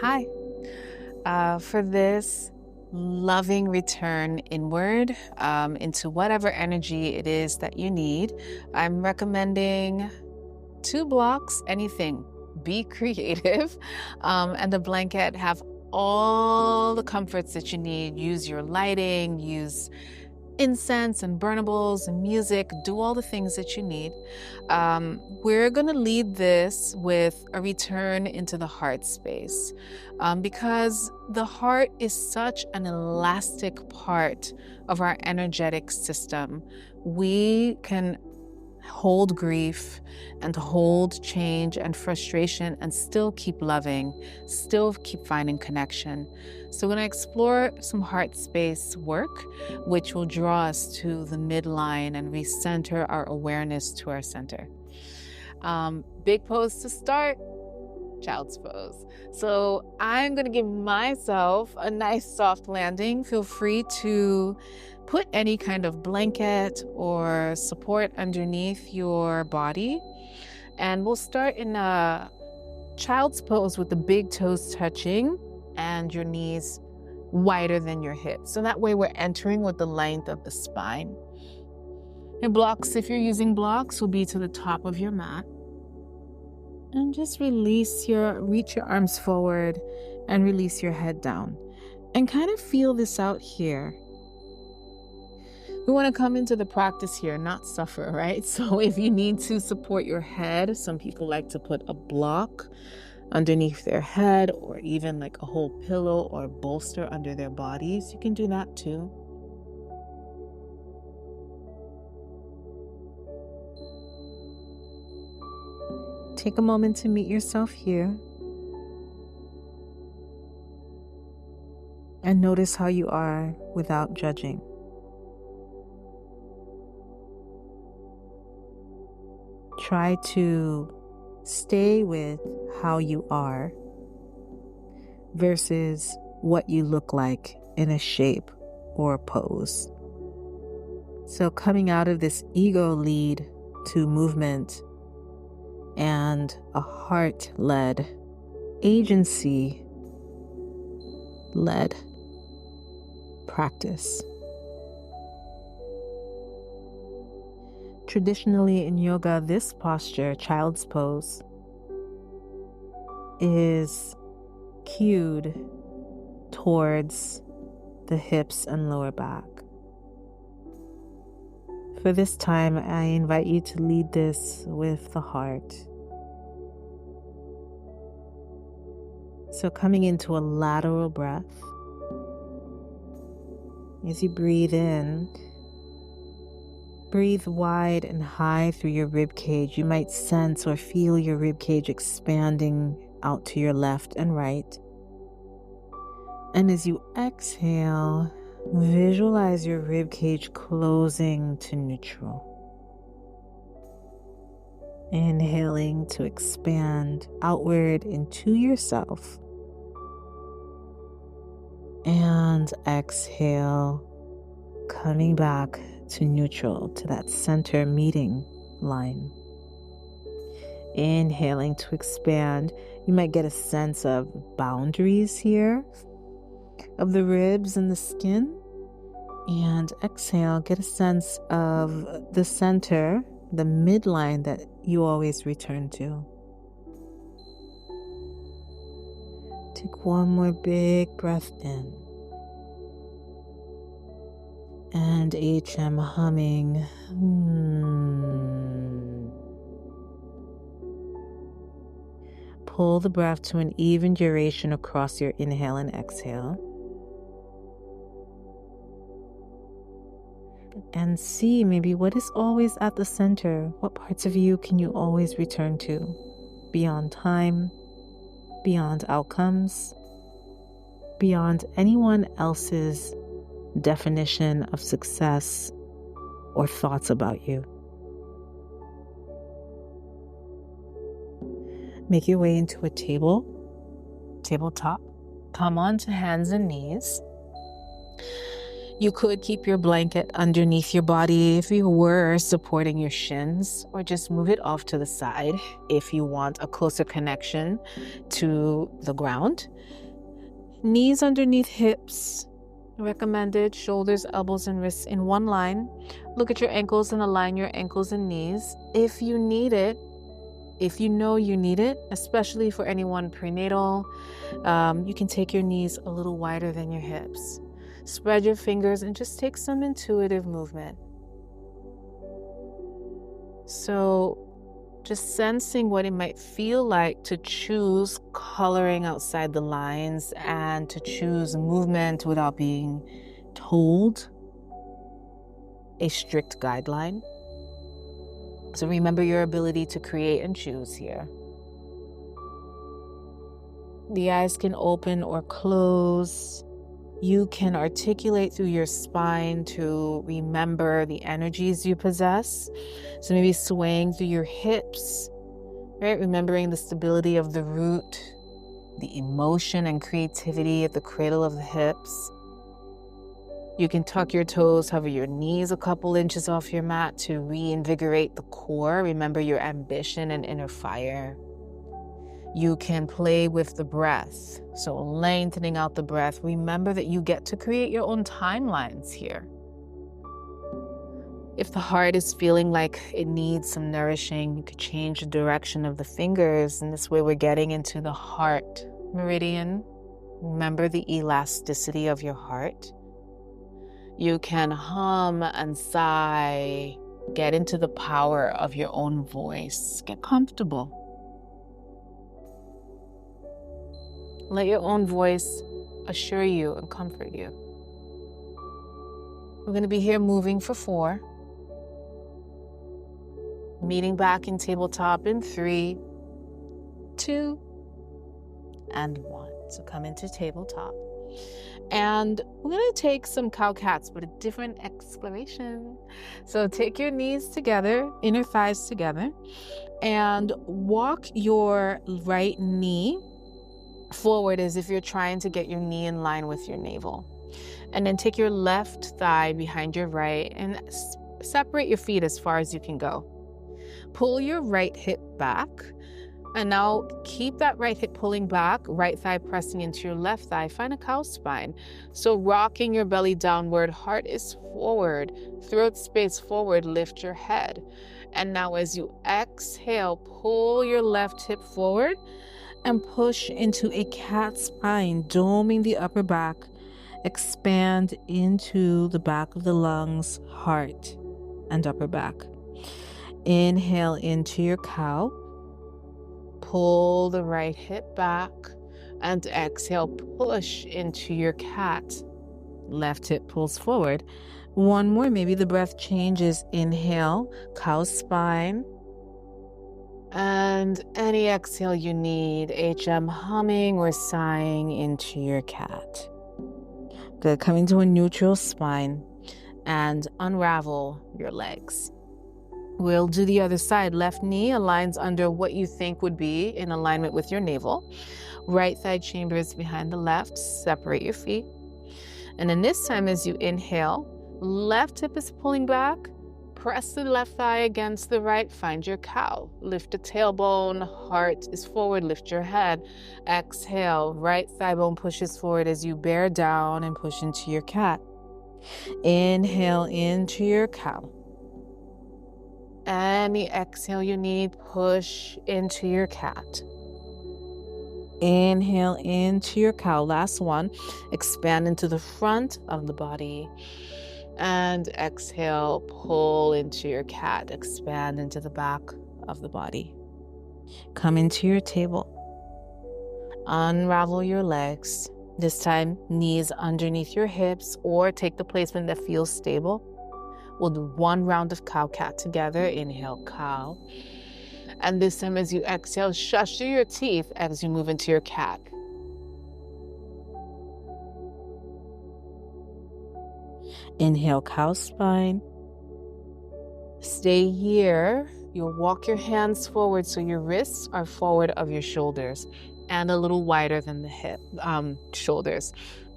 Hi. For this loving return inward into whatever energy it is that you need, I'm recommending 2 blocks, anything. Be creative. And the blanket have all the comforts that you need. Use your lighting, use incense and burnables and music, do all the things that you need. We're going to lead this with a return into the heart space because the heart is such an elastic part of our energetic system. We can hold grief and hold change and frustration and still keep loving, still keep finding connection. So we're going to explore some heart space work, which will draw us to the midline and recenter our awareness to our center. Big pose to start. Child's pose. So I'm going to give myself a nice soft landing. Feel free to put any kind of blanket or support underneath your body. And we'll start in a child's pose with the big toes touching and your knees wider than your hips. So that way we're entering with the length of the spine. Your blocks, if you're using blocks, will be to the top of your mat. And just reach your arms forward and release your head down. And kind of feel this out here. We want to come into the practice here, not suffer, right? So if you need to support your head, some people like to put a block underneath their head or even like a whole pillow or bolster under their bodies. You can do that too. Take a moment to meet yourself here. And notice how you are without judging. Try to stay with how you are versus what you look like in a shape or a pose. So coming out of this ego lead to movement and a heart-led, agency-led practice. Traditionally in yoga, this posture, child's pose, is cued towards the hips and lower back. For this time, I invite you to lead this with the heart. So coming into a lateral breath, as you breathe in, breathe wide and high through your rib cage. You might sense or feel your rib cage expanding out to your left and right. And as you exhale, visualize your rib cage closing to neutral. Inhaling to expand outward into yourself. And exhale, coming back to neutral, to that center meeting line. Inhaling to expand. You might get a sense of boundaries here of the ribs and the skin. And exhale, get a sense of the center, the midline that you always return to. Take one more big breath in. And HM humming. Pull the breath to an even duration across your inhale and exhale. And see maybe what is always at the center. What parts of you can you always return to? Beyond time, beyond outcomes, beyond anyone else's definition of success or thoughts about you. Make your way into a tabletop. Come onto hands and knees. You could keep your blanket underneath your body if you were supporting your shins, or just move it off to the side if you want a closer connection to the ground. Knees underneath hips, recommended. Shoulders, elbows, and wrists in one line. Look at your ankles and align your ankles and knees. If you need it, if you know you need it, especially for anyone prenatal, you can take your knees a little wider than your hips. Spread your fingers and just take some intuitive movement. So just sensing what it might feel like to choose coloring outside the lines and to choose movement without being told a strict guideline. So remember your ability to create and choose here. The eyes can open or close. You can articulate through your spine to remember the energies you possess. So maybe swaying through your hips, right? Remembering the stability of the root, the emotion and creativity at the cradle of the hips. You can tuck your toes, hover your knees a couple inches off your mat to reinvigorate the core. Remember your ambition and inner fire. You can play with the breath, so lengthening out the breath. Remember that you get to create your own timelines here. If the heart is feeling like it needs some nourishing, you could change the direction of the fingers, and this way we're getting into the heart meridian. Remember the elasticity of your heart. You can hum and sigh, get into the power of your own voice, get comfortable. Let your own voice assure you and comfort you. We're going to be here moving for 4. Meeting back in tabletop in 3, 2, and 1. So come into tabletop. And we're going to take some cow cats, but a different exploration. So take your knees together, inner thighs together, and walk your right knee forward as if you're trying to get your knee in line with your navel. And then take your left thigh behind your right and separate your feet as far as you can go. Pull your right hip back. And now keep that right hip pulling back, right thigh pressing into your left thigh. Find a cow spine. So rocking your belly downward, heart is forward, throat space forward, lift your head. And now as you exhale, pull your left hip forward and push into a cat spine, doming the upper back. Expand into the back of the lungs, heart, and upper back. Inhale into your cow. Pull the right hip back and exhale, push into your cat. Left hip pulls forward. One more, maybe the breath changes. Inhale, cow spine. And any exhale you need, HM humming or sighing into your cat. Good, come into a neutral spine and unravel your legs. We'll do the other side. Left knee aligns under what you think would be in alignment with your navel. Right thigh chambers behind the left. Separate your feet. And then this time as you inhale, left hip is pulling back. Press the left thigh against the right. Find your cow. Lift the tailbone. Heart is forward. Lift your head. Exhale. Right thigh bone pushes forward as you bear down and push into your cat. Inhale into your cow. Any exhale you need, push into your cat. Inhale into your cow. Last one. Expand into the front of the body. And exhale, pull into your cat. Expand into the back of the body. Come into your table. Unravel your legs. This time, knees underneath your hips, or take the placement that feels stable. We'll do one round of cow cat together. Inhale, cow. And this time as you exhale, shush through your teeth as you move into your cat. Inhale, cow spine. Stay here. You'll walk your hands forward so your wrists are forward of your shoulders and a little wider than the shoulders.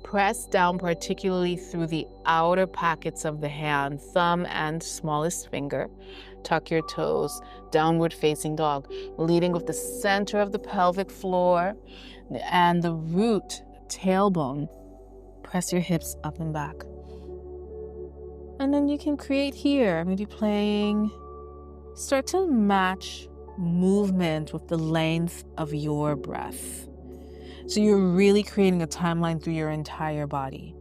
Press down particularly through the outer pockets of the hand, thumb and smallest finger. Tuck your toes, downward facing dog, leading with the center of the pelvic floor and the root, tailbone. Press your hips up and back. And then you can create here, maybe start to match movement with the length of your breath. So you're really creating a timeline through your entire body.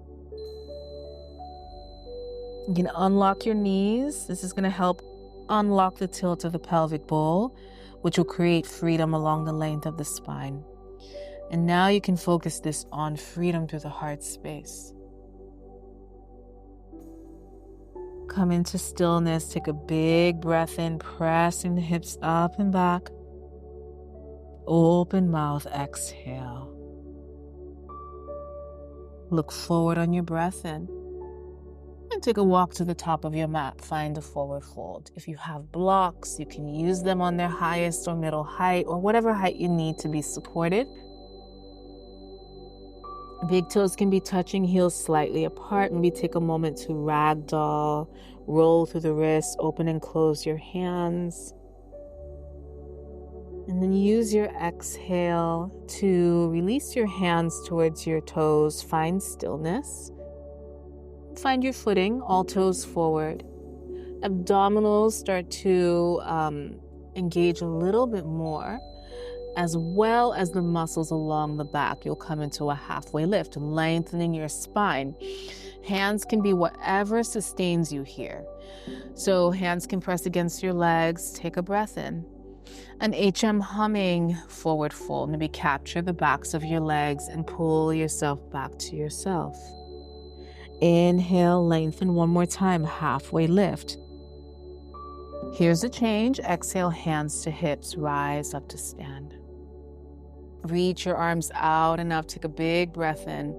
You can unlock your knees. This is going to help unlock the tilt of the pelvic bowl, which will create freedom along the length of the spine. And now you can focus this on freedom through the heart space. Come into stillness. Take a big breath in, pressing the hips up and back. Open mouth, exhale. Look forward on your breath in. And take a walk to the top of your mat. Find a forward fold. If you have blocks, you can use them on their highest or middle height or whatever height you need to be supported. Big toes can be touching, heels slightly apart. Maybe take a moment to ragdoll, roll through the wrists, open and close your hands. And then use your exhale to release your hands towards your toes. Find stillness. Find your footing, all toes forward. Abdominals start to engage a little bit more, as well as the muscles along the back. You'll come into a halfway lift, lengthening your spine. Hands can be whatever sustains you here. So hands can press against your legs. Take a breath in. An HM humming forward fold. Maybe capture the backs of your legs and pull yourself back to yourself. Inhale, lengthen one more time, halfway lift. Here's a change. Exhale, hands to hips, rise up to stand. Reach your arms out enough. Take a big breath in.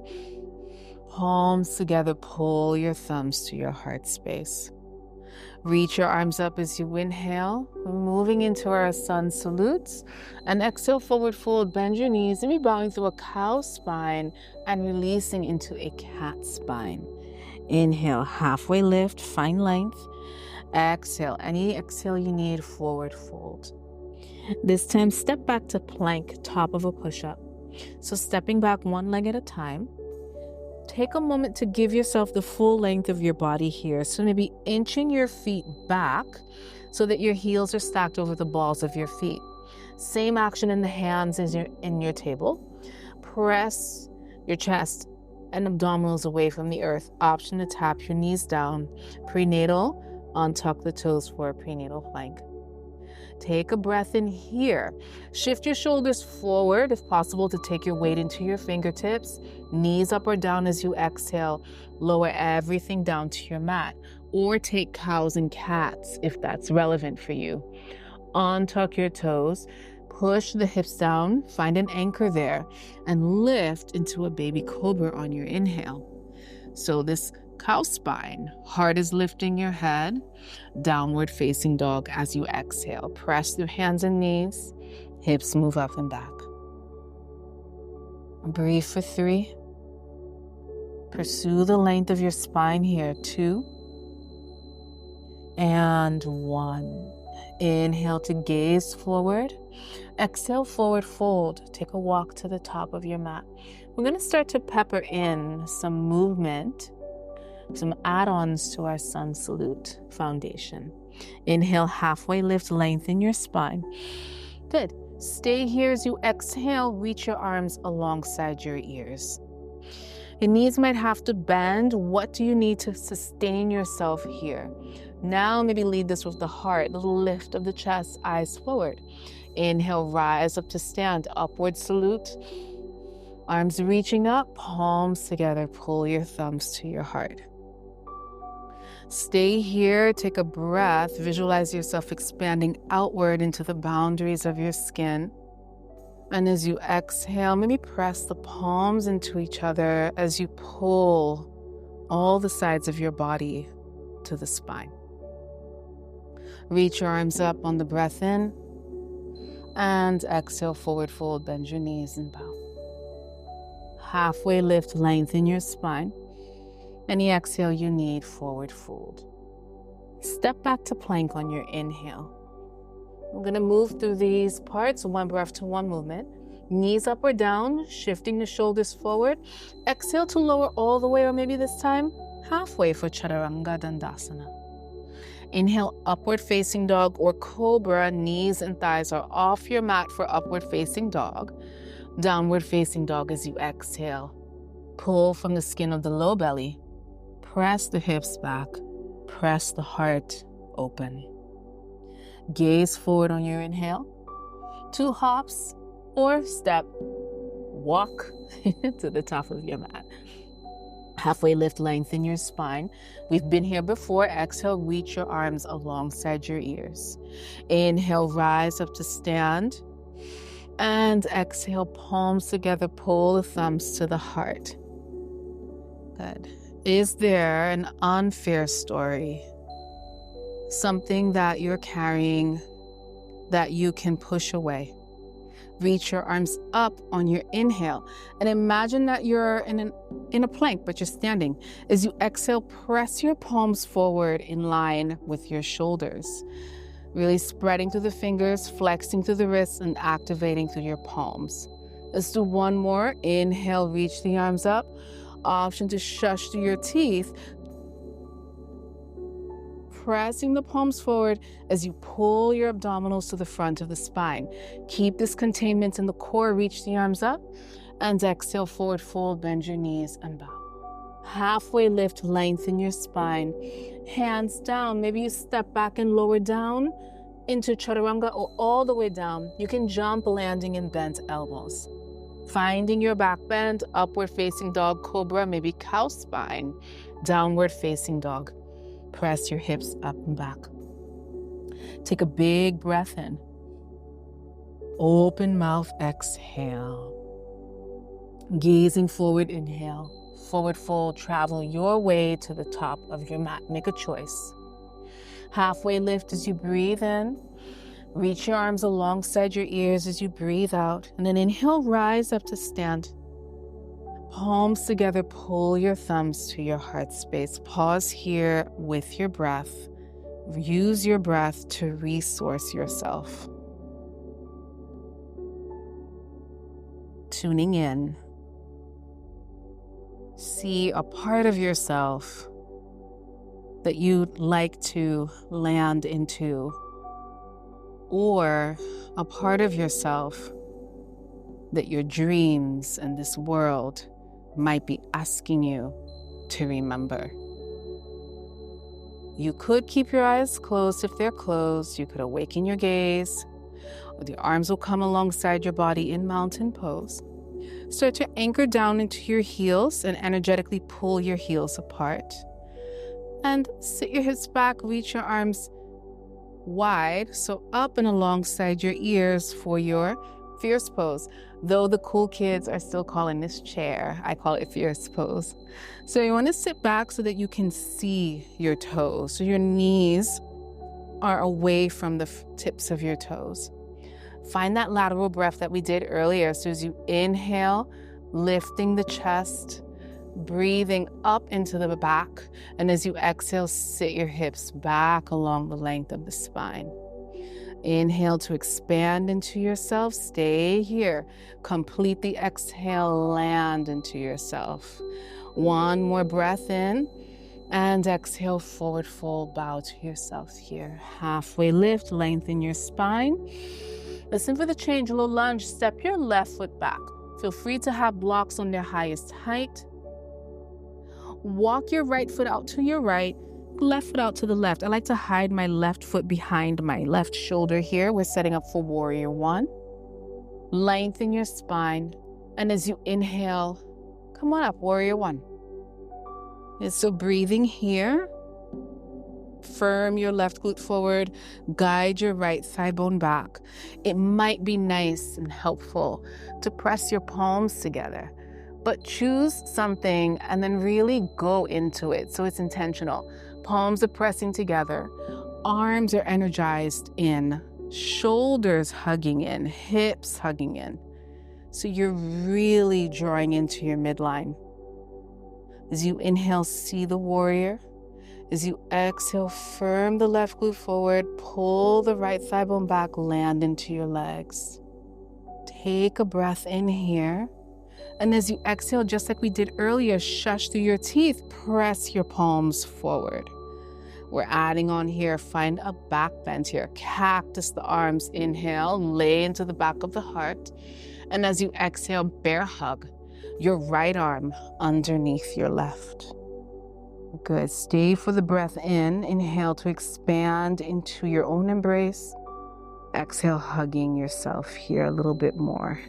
Palms together, pull your thumbs to your heart space. Reach your arms up as you inhale. We're moving into our sun salutes. And exhale, forward fold, bend your knees, and be bowing through a cow spine and releasing into a cat spine. Inhale, halfway lift, find length. Exhale, any exhale you need, forward fold. This time, step back to plank, top of a push-up. So stepping back one leg at a time. Take a moment to give yourself the full length of your body here. So maybe inching your feet back so that your heels are stacked over the balls of your feet. Same action in the hands as in your table. Press your chest and abdominals away from the earth. Option to tap your knees down. Prenatal, untuck the toes for a prenatal plank. Take a breath in here. Shift your shoulders forward, if possible, to take your weight into your fingertips. Knees up or down as you exhale. Lower everything down to your mat. Or take cows and cats, if that's relevant for you. Untuck your toes. Push the hips down. Find an anchor there. And lift into a baby cobra on your inhale. So this cow spine, heart is lifting your head. Downward facing dog as you exhale. Press through hands and knees. Hips move up and back. Breathe for 3. Pursue the length of your spine here. 2. And 1. Inhale to gaze forward. Exhale, forward fold. Take a walk to the top of your mat. We're going to start to pepper in some movement, some add-ons to our sun salute foundation. Inhale, halfway lift, lengthen your spine. Good. Stay here as you exhale. Reach your arms alongside your ears. Your knees might have to bend. What do you need to sustain yourself here? Now maybe lead this with the heart. Little lift of the chest, eyes forward. Inhale, rise up to stand. Upward salute. Arms reaching up, palms together. Pull your thumbs to your heart. Stay here, take a breath, visualize yourself expanding outward into the boundaries of your skin. And as you exhale, maybe press the palms into each other as you pull all the sides of your body to the spine. Reach your arms up on the breath in. And exhale, forward fold, bend your knees and bow. Halfway lift, lengthen your spine. Any exhale you need, forward fold. Step back to plank on your inhale. I'm going to move through these parts, one breath to one movement. Knees up or down, shifting the shoulders forward. Exhale to lower all the way, or maybe this time, halfway for Chaturanga Dandasana. Inhale, upward facing dog or cobra. Knees and thighs are off your mat for upward facing dog. Downward facing dog as you exhale. Pull from the skin of the low belly. Press the hips back. Press the heart open. Gaze forward on your inhale. 2 hops or step. Walk to the top of your mat. Halfway lift, lengthen your spine. We've been here before. Exhale, reach your arms alongside your ears. Inhale, rise up to stand. And exhale, palms together, pull the thumbs to the heart. Good. Is there an unfair story? Something that you're carrying that you can push away? Reach your arms up on your inhale and imagine that you're in a plank, but you're standing. As you exhale, press your palms forward in line with your shoulders. Really spreading through the fingers, flexing through the wrists, and activating through your palms. Let's do one more. Inhale, reach the arms up. Option to shush through your teeth. Pressing the palms forward as you pull your abdominals to the front of the spine. Keep this containment in the core. Reach the arms up. And exhale, forward fold, bend your knees and bow. Halfway lift, lengthen your spine. Hands down. Maybe you step back and lower down into Chaturanga or all the way down. You can jump, landing in bent elbows. Finding your back bend, upward facing dog, cobra, maybe cow spine, downward facing dog. Press your hips up and back. Take a big breath in. Open mouth, exhale. Gazing forward, inhale. Forward fold, travel your way to the top of your mat. Make a choice. Halfway lift as you breathe in. Reach your arms alongside your ears as you breathe out. And then inhale, rise up to stand. Palms together, pull your thumbs to your heart space. Pause here with your breath. Use your breath to resource yourself. Tuning in. See a part of yourself that you'd like to land into, or a part of yourself that your dreams and this world might be asking you to remember. You could keep your eyes closed if they're closed. You could awaken your gaze, or the arms will come alongside your body in mountain pose. Start to anchor down into your heels and energetically pull your heels apart. And sit your hips back, reach your arms wide, so up and alongside your ears for your fierce pose. Though the cool kids are still calling this chair, I call it fierce pose. So you want to sit back so that you can see your toes. So your knees are away from the tips of your toes. Find that lateral breath that we did earlier. So as you inhale, lifting the chest, breathing up into the back. And as you exhale, sit your hips back along the length of the spine. Inhale to expand into yourself. Stay here. Complete the exhale, land into yourself. One more breath in. And exhale, forward fold, bow to yourself here. Halfway lift, lengthen your spine. Listen for the change, a little lunge. Step your left foot back. Feel free to have blocks on their highest height. Walk your right foot out to your right, left foot out to the left. I like to hide my left foot behind my left shoulder here. We're setting up for warrior one. Lengthen your spine. And as you inhale, come on up, warrior one. And so breathing here. Firm your left glute forward, guide your right thigh bone back. It might be nice and helpful to press your palms together, but choose something and then really go into it so it's intentional. Palms are pressing together, arms are energized in, shoulders hugging in, hips hugging in. So you're really drawing into your midline. As you inhale, see the warrior. As you exhale, firm the left glute forward, pull the right thigh bone back, land into your legs. Take a breath in here. And as you exhale, just like we did earlier, shush through your teeth, press your palms forward. We're adding on here, find a back bend here. Cactus the arms, inhale, lay into the back of the heart. And as you exhale, bear hug your right arm underneath your left. Good, stay for the breath in. Inhale to expand into your own embrace. Exhale, hugging yourself here a little bit more.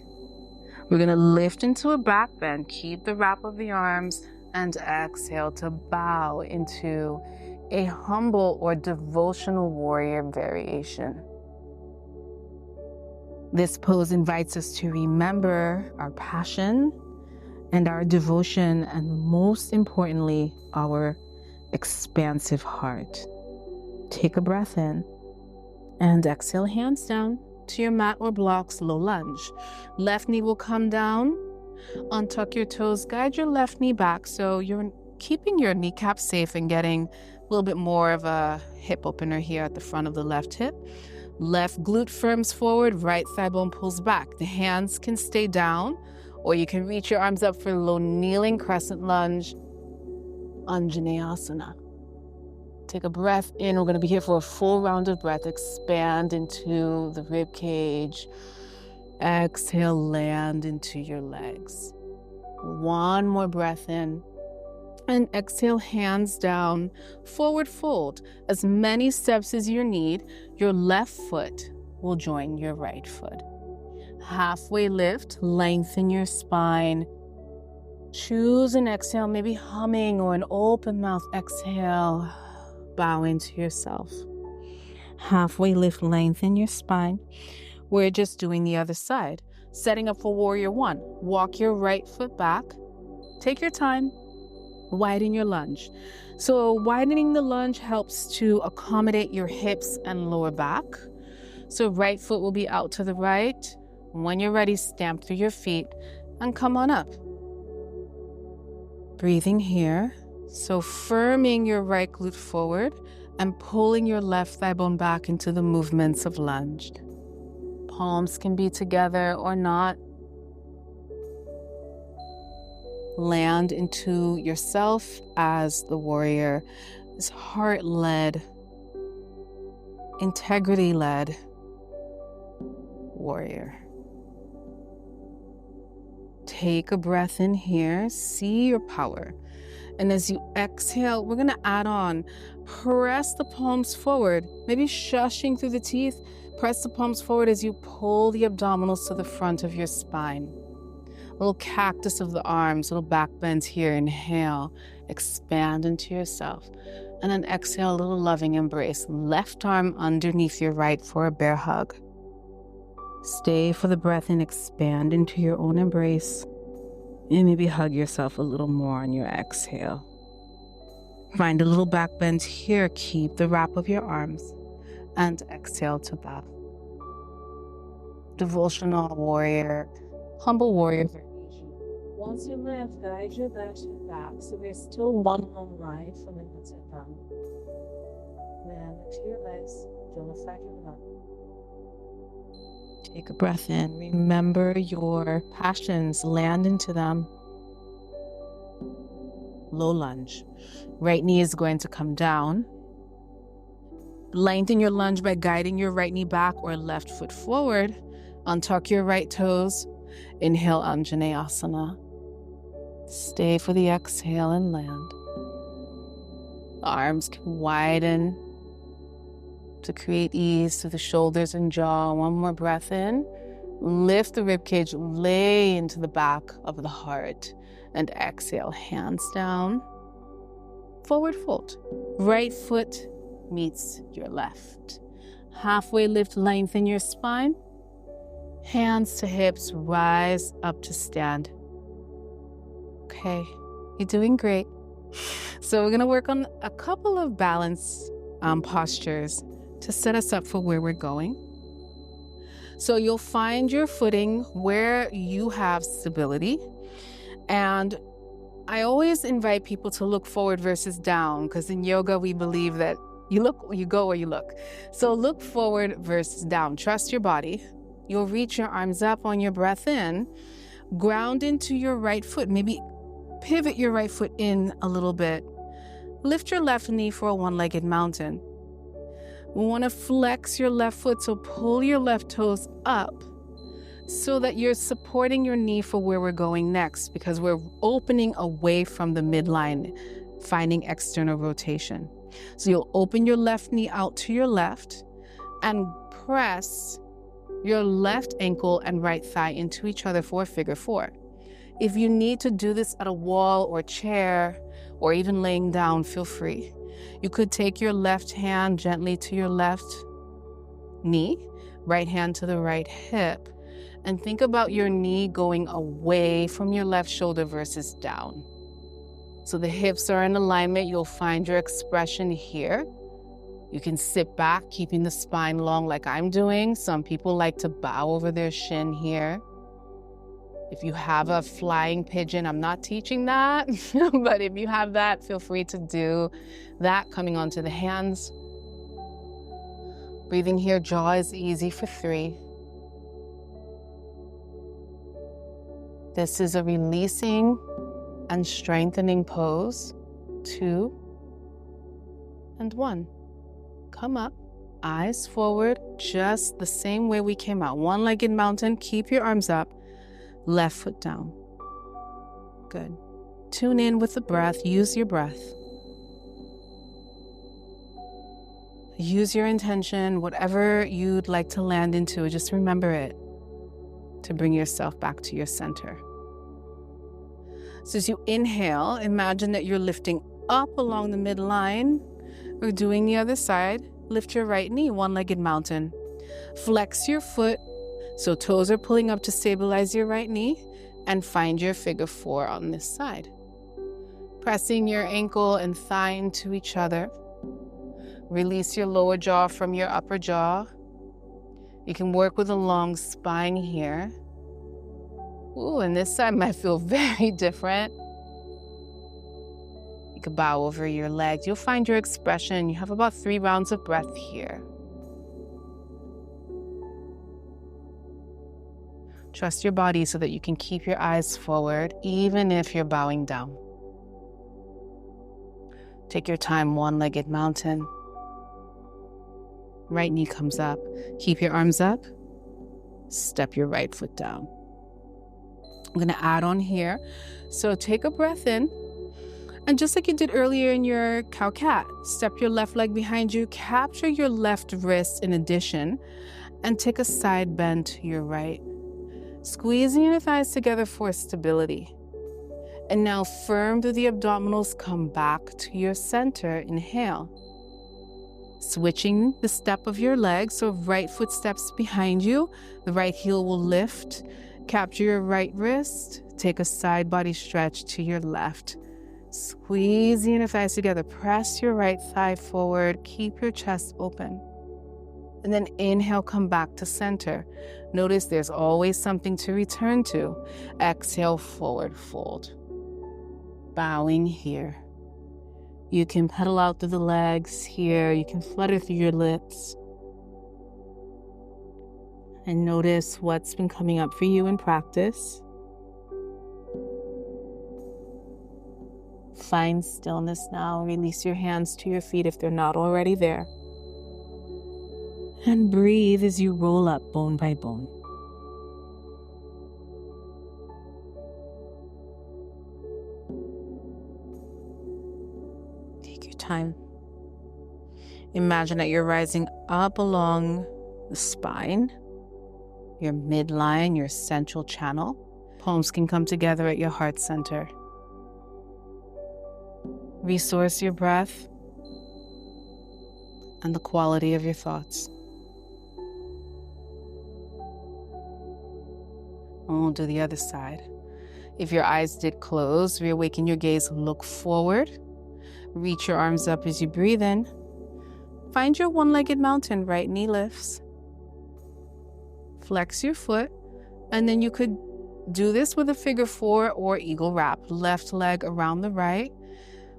We're gonna lift into a back bend, keep the wrap of the arms, and exhale to bow into a humble or devotional warrior variation. This pose invites us to remember our passion and our devotion, and most importantly, our expansive heart. Take a breath in and exhale, hands down to your mat or blocks, low lunge. Left knee will come down, untuck your toes, guide your left knee back so you're keeping your kneecap safe and getting a little bit more of a hip opener here at the front of the left hip. Left glute firms forward, right thigh bone pulls back. The hands can stay down, or you can reach your arms up for a low kneeling crescent lunge, Anjaneyasana. Take a breath in. We're going to be here for a full round of breath. Expand into the rib cage. Exhale, land into your legs. One more breath in. And exhale, hands down, forward fold. As many steps as you need, your left foot will join your right foot. Halfway lift, lengthen your spine. Choose an exhale, maybe humming or an open mouth exhale. Bow into yourself. Halfway lift, lengthen your spine. We're just doing the other side. Setting up for warrior one. Walk your right foot back. Take your time. Widen your lunge. So widening the lunge helps to accommodate your hips and lower back. So right foot will be out to the right. When you're ready, stamp through your feet and come on up. Breathing here. So firming your right glute forward and pulling your left thigh bone back into the movements of lunge. Palms can be together or not. Land into yourself as the warrior, this heart-led, integrity-led warrior. Take a breath in here, see your power. And as you exhale, we're gonna add on, press the palms forward, maybe shushing through the teeth. Press the palms forward as you pull the abdominals to the front of your spine. Little cactus of the arms, little back bends here. Inhale, expand into yourself. And then exhale, a little loving embrace. Left arm underneath your right for a bear hug. Stay for the breath and expand into your own embrace. And maybe hug yourself a little more on your exhale. Find a little back bend here. Keep the wrap of your arms. And exhale to bow. Devotional warrior, humble warrior. Once you lift, guide your left hip back. So there's still one more right from the sit down. Then lift your legs, feel the side of your butt. Take a breath in. Remember your passions, land into them. Low lunge. Right knee is going to come down. Lengthen your lunge by guiding your right knee back or left foot forward. Untuck your right toes. Inhale, Anjaneyasana. Stay for the exhale and land. Arms can widen to create ease to the shoulders and jaw. One more breath in. Lift the ribcage, lay into the back of the heart. And exhale, hands down. Forward fold. Right foot meets your left. Halfway lift, lengthen your spine. Hands to hips, rise up to stand. Okay, you're doing great. So we're gonna work on a couple of balance postures to set us up for where we're going. So you'll find your footing where you have stability. And I always invite people to look forward versus down, because in yoga, we believe that you go where you look. So look forward versus down. Trust your body. You'll reach your arms up on your breath in, ground into your right foot. Maybe pivot your right foot in a little bit. Lift your left knee for a one-legged mountain. We want to flex your left foot, so pull your left toes up so that you're supporting your knee for where we're going next, because we're opening away from the midline, finding external rotation. So you'll open your left knee out to your left and press your left ankle and right thigh into each other for a figure four. If you need to do this at a wall or chair or even laying down, feel free. You could take your left hand gently to your left knee, right hand to the right hip, and think about your knee going away from your left shoulder versus down. So the hips are in alignment. You'll find your expression here. You can sit back, keeping the spine long like I'm doing. Some people like to bow over their shin here. If you have a flying pigeon, I'm not teaching that, but if you have that, feel free to do that, coming onto the hands. Breathing here, jaw is easy for 3. This is a releasing and strengthening pose. 2 and 1. Come up, eyes forward, just the same way we came out. One-legged mountain, keep your arms up, left foot down. Good. Tune in with the breath, use your breath. Use your intention, whatever you'd like to land into, just remember it to bring yourself back to your center. So as you inhale, imagine that you're lifting up along the midline. We're doing the other side. Lift your right knee, one-legged mountain. Flex your foot, so toes are pulling up to stabilize your right knee, and find your figure 4 on this side. Pressing your ankle and thigh into each other. Release your lower jaw from your upper jaw. You can work with a long spine here. Ooh, and this side might feel very different. You could bow over your legs. You'll find your expression. You have about 3 rounds of breath here. Trust your body so that you can keep your eyes forward, even if you're bowing down. Take your time, one-legged mountain. Right knee comes up. Keep your arms up. Step your right foot down. I'm going to add on here. So take a breath in. And just like you did earlier in your cow-cat, step your left leg behind you, capture your left wrist in addition, and take a side bend to your right. Squeezing your thighs together for stability. And now firm through the abdominals, come back to your center. Inhale. Switching the step of your leg, so right foot steps behind you, the right heel will lift. Capture your right wrist, take a side body stretch to your left. Squeeze the inner thighs together, press your right thigh forward, keep your chest open. And then inhale, come back to center. Notice there's always something to return to. Exhale, forward fold. Bowing here. You can pedal out through the legs here. You can flutter through your lips. And notice what's been coming up for you in practice. Find stillness now. Release your hands to your feet if they're not already there. And breathe as you roll up bone by bone. Take your time. Imagine that you're rising up along the spine, your midline, your central channel. Palms can come together at your heart center. Resource your breath and the quality of your thoughts. And we'll do the other side. If your eyes did close, reawaken your gaze, look forward. Reach your arms up as you breathe in. Find your one-legged mountain, right knee lifts. Flex your foot, and then you could do this with a figure 4 or eagle wrap. Left leg around the right.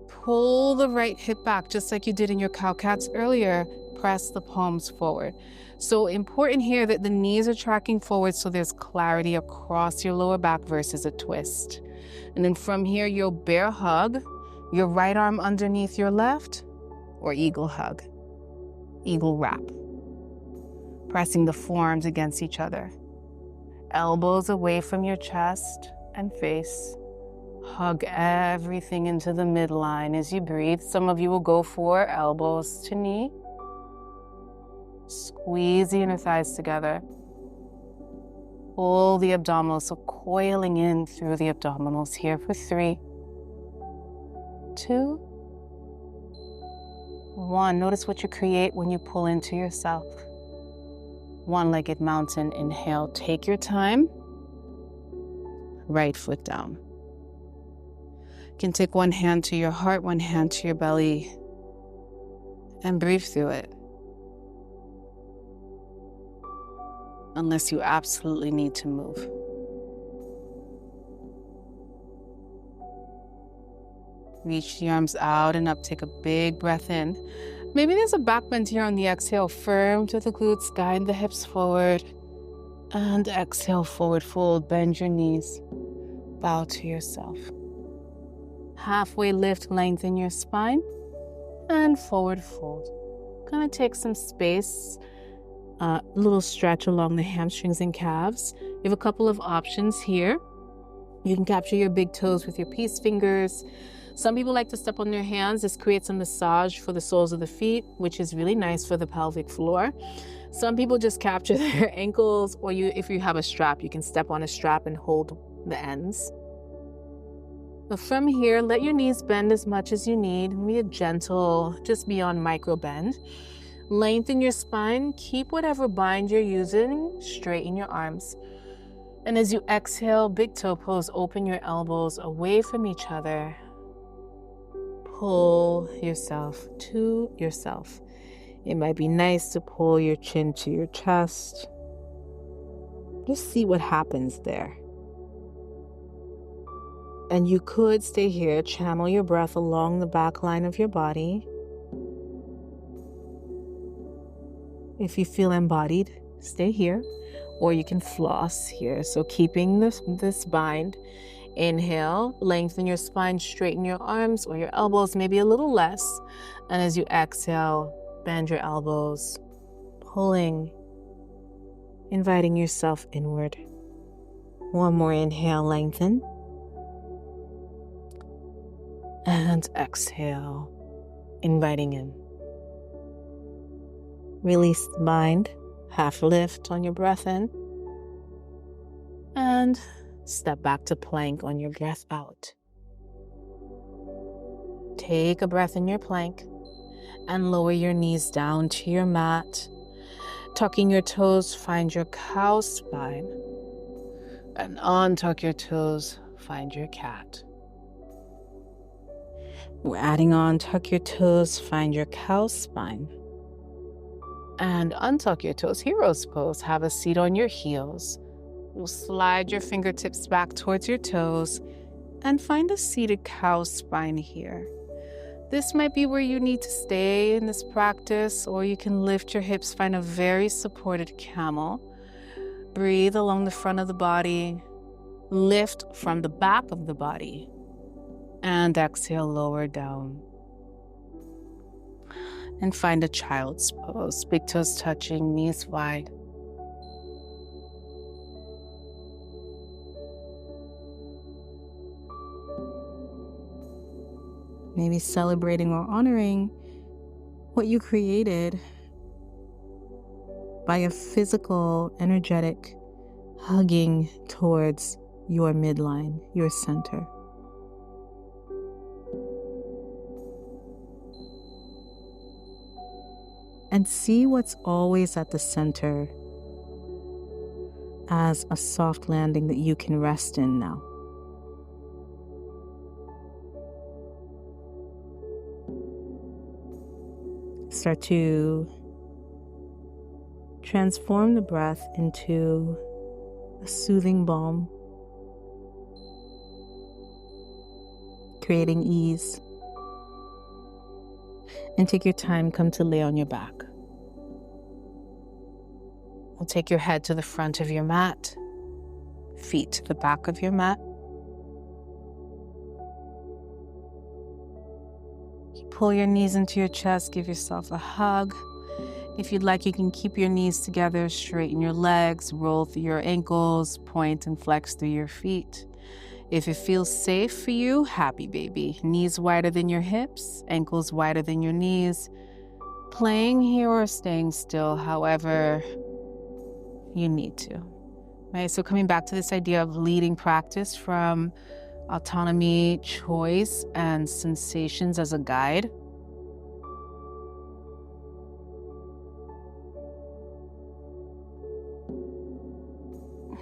Pull the right hip back, just like you did in your cow cats earlier. Press the palms forward. So important here that the knees are tracking forward so there's clarity across your lower back versus a twist. And then from here, you'll bear hug, your right arm underneath your left, or eagle hug, eagle wrap. Pressing the forearms against each other. Elbows away from your chest and face. Hug everything into the midline as you breathe. Some of you will go for elbows to knee. Squeeze the inner thighs together. Pull the abdominals, so coiling in through the abdominals here for 3, 2, 1. Notice what you create when you pull into yourself. One-legged mountain, inhale, take your time. Right foot down. You can take one hand to your heart, one hand to your belly, and breathe through it. Unless you absolutely need to move. Reach the arms out and up, take a big breath in. Maybe there's a back bend here on the exhale, firm to the glutes, guide the hips forward. And exhale, forward fold, bend your knees, bow to yourself. Halfway lift, lengthen your spine, and forward fold. Gonna take some space, a little stretch along the hamstrings and calves. You have a couple of options here. You can capture your big toes with your peace fingers. Some people like to step on their hands. This creates a massage for the soles of the feet, which is really nice for the pelvic floor. Some people just capture their ankles, or if you have a strap, you can step on a strap and hold the ends. But from here, let your knees bend as much as you need. Be a gentle, just beyond micro bend. Lengthen your spine. Keep whatever bind you're using. Straighten your arms. And as you exhale, big toe pose, open your elbows away from each other. Pull yourself to yourself. It might be nice to pull your chin to your chest. Just see what happens there. And you could stay here, channel your breath along the back line of your body. If you feel embodied, stay here, or you can floss here. So keeping this bind, inhale, lengthen your spine, straighten your arms or your elbows, maybe a little less. And as you exhale, bend your elbows, pulling, inviting yourself inward. One more inhale, lengthen. And exhale, inviting in. Release the mind, half lift on your breath in. And step back to plank on your breath out. Take a breath in your plank and lower your knees down to your mat. Tucking your toes, find your cow spine. And untuck your toes, find your cat. We're adding on, tuck your toes, find your cow spine. And untuck your toes, hero's pose. Have a seat on your heels. You'll slide your fingertips back towards your toes and find a seated cow spine here. This might be where you need to stay in this practice, or you can lift your hips, find a very supported camel. Breathe along the front of the body. Lift from the back of the body. And exhale, lower down. And find a child's pose. Big toes touching, knees wide. Maybe celebrating or honoring what you created by a physical, energetic hugging towards your midline, your center. And see what's always at the center as a soft landing that you can rest in now. Start to Transform the breath into a soothing balm, creating ease. And take your time, come to lay on your back. We'll take your head to the front of your mat, feet to the back of your mat. Pull your knees into your chest, give yourself a hug. If you'd like, you can keep your knees together, straighten your legs, roll through your ankles, point and flex through your feet. If it feels safe for you, happy baby. Knees wider than your hips, ankles wider than your knees. Playing here or staying still, however you need to. Right, so coming back to this idea of leading practice from autonomy, choice, and sensations as a guide.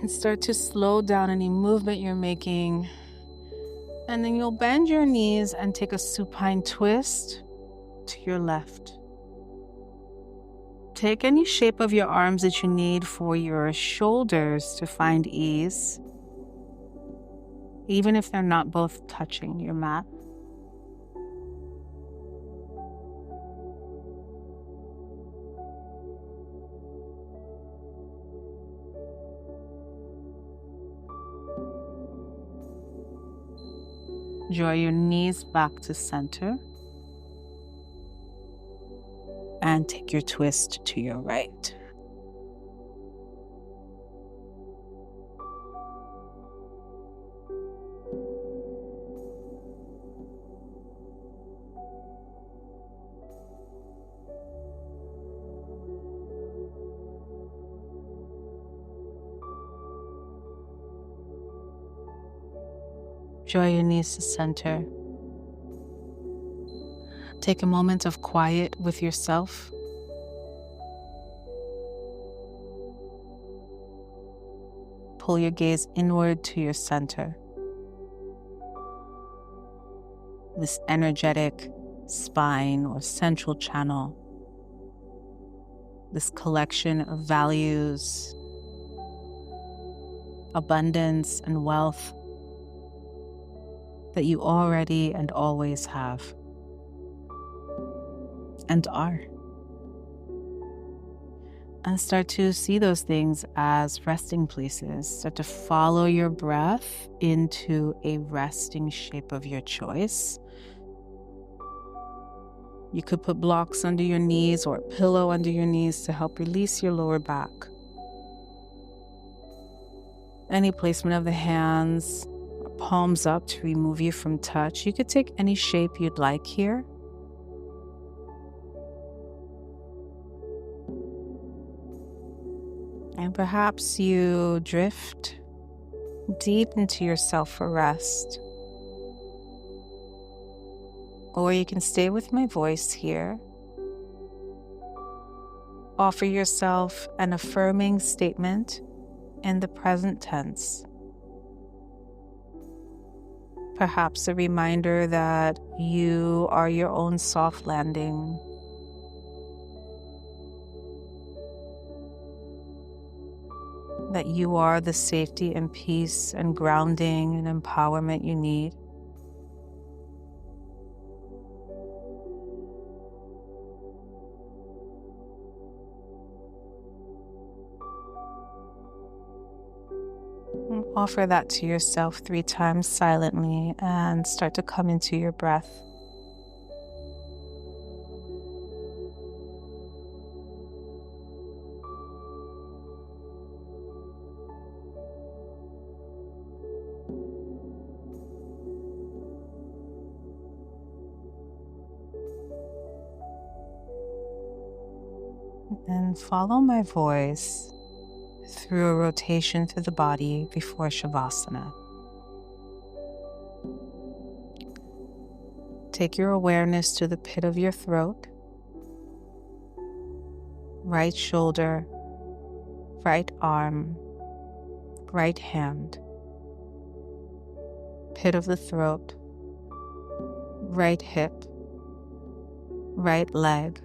And start to slow down any movement you're making. And then you'll bend your knees and take a supine twist to your left. Take any shape of your arms that you need for your shoulders to find ease, even if they're not both touching your mat. Draw your knees back to center and take your twist to your right. Draw your knees to center. Take a moment of quiet with yourself. Pull your gaze inward to your center. This energetic spine or central channel. This collection of values, abundance, and wealth that you already and always have and are. And start to see those things as resting places. Start to follow your breath into a resting shape of your choice. You could put blocks under your knees or a pillow under your knees to help release your lower back. Any placement of the hands, palms up to remove you from touch. You could take any shape you'd like here. And perhaps you drift deep into yourself for rest. Or you can stay with my voice here. Offer yourself an affirming statement in the present tense. Perhaps a reminder that you are your own soft landing. That you are the safety and peace and grounding and empowerment you need. And offer that to yourself 3 times silently and start to come into your breath. And follow my voice through a rotation through the body before Savasana. Take your awareness to the pit of your throat, right shoulder, right arm, right hand, pit of the throat, right hip, right leg,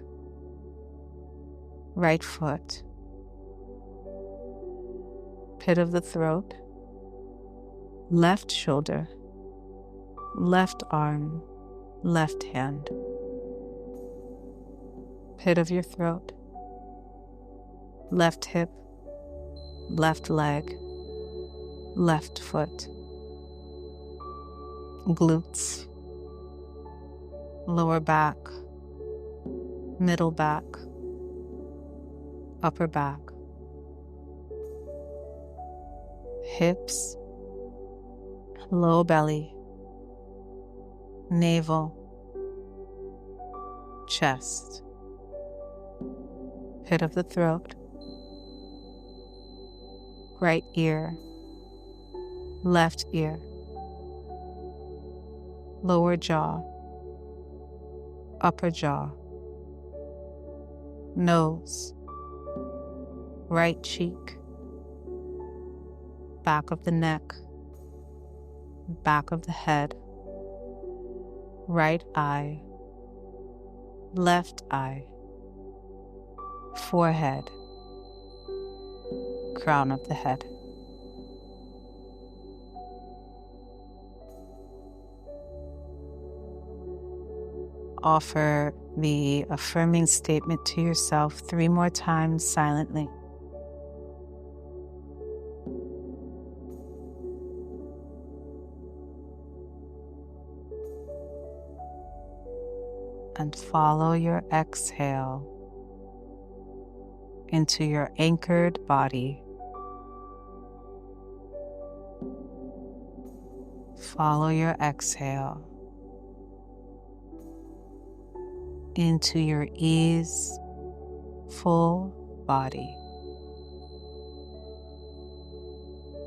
right foot, pit of the throat, left shoulder, left arm, left hand, pit of your throat, left hip, left leg, left foot, glutes, lower back, middle back, upper back, hips, low belly, navel, chest, pit of the throat, right ear, left ear, lower jaw, upper jaw, nose, right cheek, back of the neck, back of the head, right eye, left eye, forehead, crown of the head. Offer the affirming statement to yourself 3 more times silently. And follow your exhale into your anchored body. Follow your exhale into your ease, full body.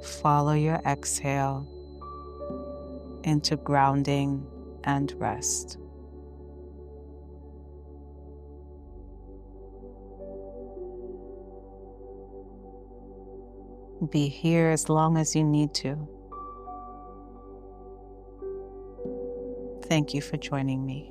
Follow your exhale into grounding and rest. Be here as long as you need to. Thank you for joining me.